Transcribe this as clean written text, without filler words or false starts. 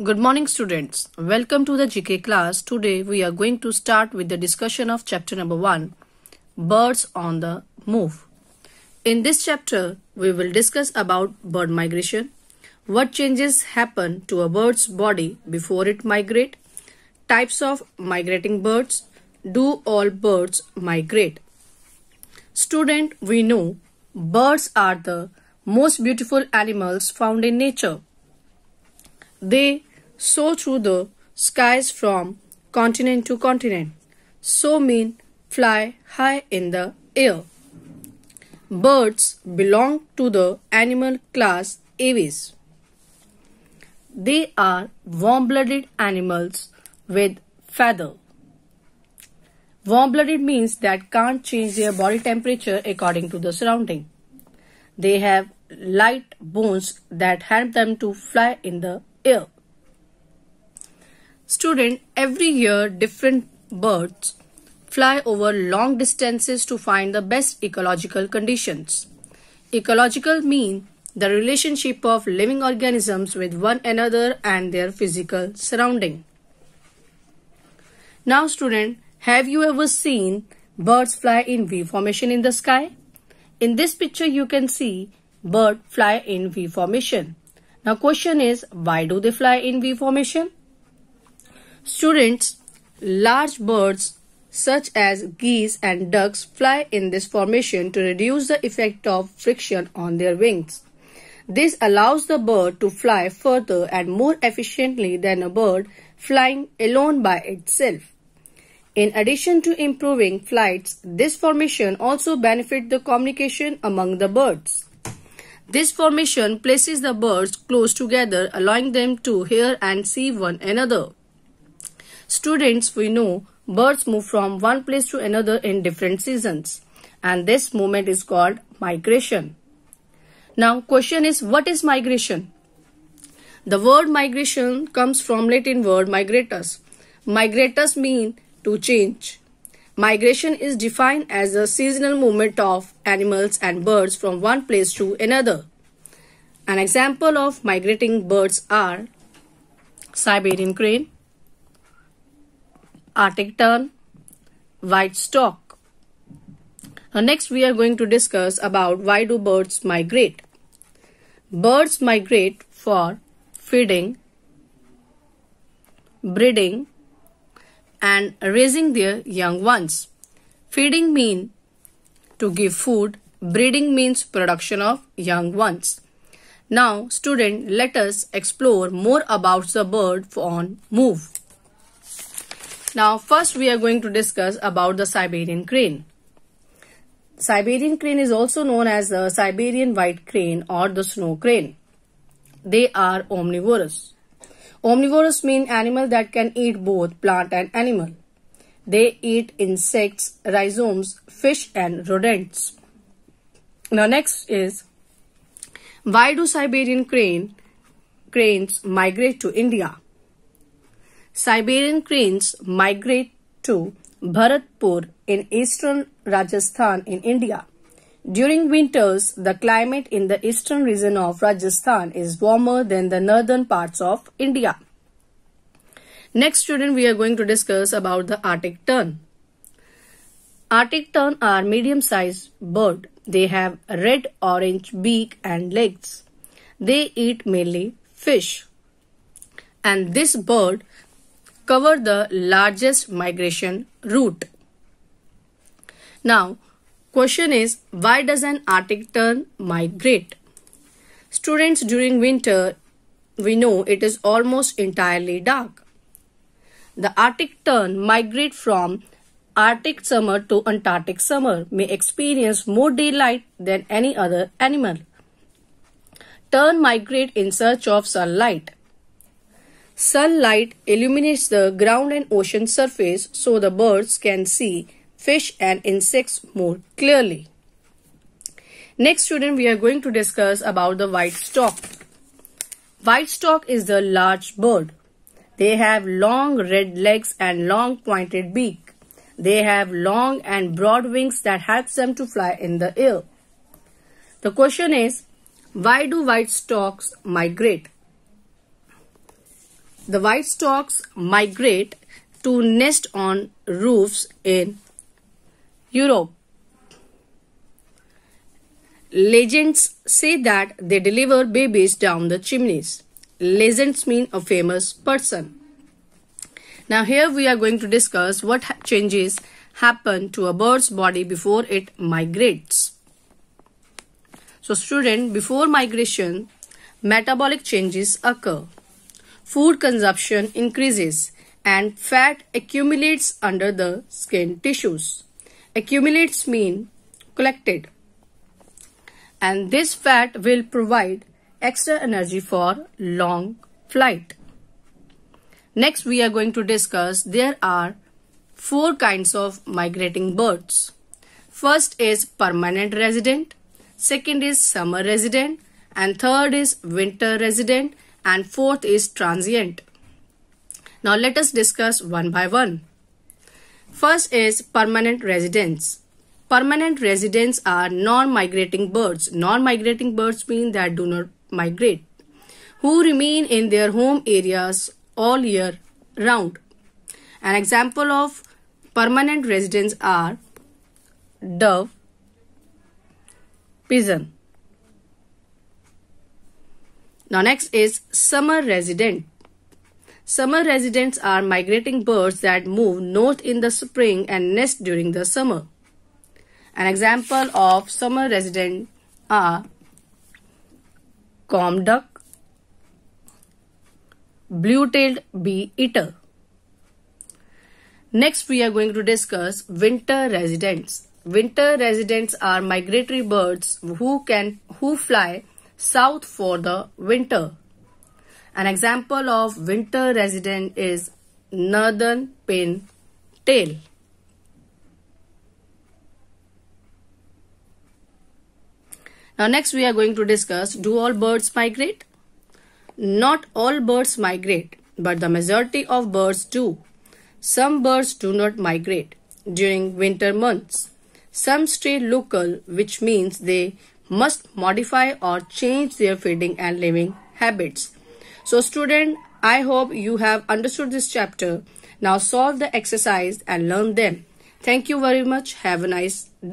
Good morning, students. Welcome to the GK class. Today we are going to start with the discussion of chapter number 1, Birds on the Move. In this chapter, we will discuss about bird migration, what changes happen to a bird's body before it migrates, types of migrating birds, do all birds migrate? Student, we know birds are the most beautiful animals found in nature. They soar through the skies from continent to continent. So mean fly high in the air. Birds belong to the animal class Aves. They are warm-blooded animals with feather. Warm-blooded means that can't change their body temperature according to the surrounding. They have light bones that help them to fly in the air. Student, every year different birds fly over long distances to find the best ecological conditions. Ecological mean the relationship of living organisms with one another and their physical surrounding. Now student, have you ever seen birds fly in V formation in the sky? In this picture you can see bird fly in V formation. Now question is, why do they fly in V formation? Students, large birds such as geese and ducks fly in this formation to reduce the effect of friction on their wings. This allows the bird to fly further and more efficiently than a bird flying alone by itself. In addition to improving flights, this formation also benefits the communication among the birds. This formation places the birds close together, allowing them to hear and see one another. Students, we know birds move from one place to another in different seasons, and this movement is called migration. Now, question is, what is migration? The word migration comes from Latin word migratus. Migratus mean to change. Migration is defined as a seasonal movement of animals and birds from one place to another. An example of migrating birds are Siberian crane, Arctic tern, white stork. Next we are going to discuss about why do birds migrate. Birds migrate for feeding, breeding, and raising their young ones. Feeding means to give food, breeding means production of young ones. Now, student, let us explore more about the bird on move. Now, first we are going to discuss about the Siberian crane. Siberian crane is also known as the Siberian white crane or the snow crane. They are omnivorous. Omnivorous mean animal that can eat both plant and animal. They eat insects, rhizomes, fish and rodents. Now next is, why do Siberian cranes migrate to India? Siberian cranes migrate to Bharatpur in eastern Rajasthan in India. During winters, the climate in the eastern region of Rajasthan is warmer than the northern parts of India. Next student, we are going to discuss about the Arctic tern. Arctic tern are medium-sized bird. They have red-orange beak and legs. They eat mainly fish. And this bird cover the largest migration route. Now, question is, why does an Arctic tern migrate? Students, during winter, we know it is almost entirely dark. The Arctic tern migrate from Arctic summer to Antarctic summer, may experience more daylight than any other animal. Tern migrate in search of sunlight. Sunlight illuminates the ground and ocean surface so the birds can see fish and insects more clearly. Next student, we are going to discuss about the white stork. White stork is the large bird. They have long red legs and long pointed beak. They have long and broad wings that helps them to fly in the air. The question is, why do white storks migrate? The white storks migrate to nest on roofs in Europe. Legends say that they deliver babies down the chimneys. Legends mean a famous person. Now here we are going to discuss what changes happen to a bird's body before it migrates. So student, before migration, metabolic changes occur. Food consumption increases and fat accumulates under the skin tissues. Accumulates mean collected. And this fat will provide extra energy for long flight. Next we are going to discuss there are 4 kinds of migrating birds. First is permanent resident, second is summer resident, and third is winter resident, and fourth is transient. Now let us discuss one by one. First is permanent residents. Permanent residents are non-migrating birds. Non-migrating birds mean that do not migrate, who remain in their home areas all year round. An example of permanent residents are dove, pigeon. Now next is summer resident. Summer residents are migrating birds that move north in the spring and nest during the summer. An example of summer resident are comb duck, blue-tailed bee-eater. Next we are going to discuss winter residents. Winter residents are migratory birds who fly south for the winter. An example of winter resident is northern pintail. Now next we are going to discuss, do all birds migrate? Not all birds migrate, but the majority of birds do. Some birds do not migrate during winter months. Some stay local, which means they must modify or change their feeding and living habits. So student, I hope you have understood this chapter. Now solve the exercise and learn them. Thank you very much. Have a nice day.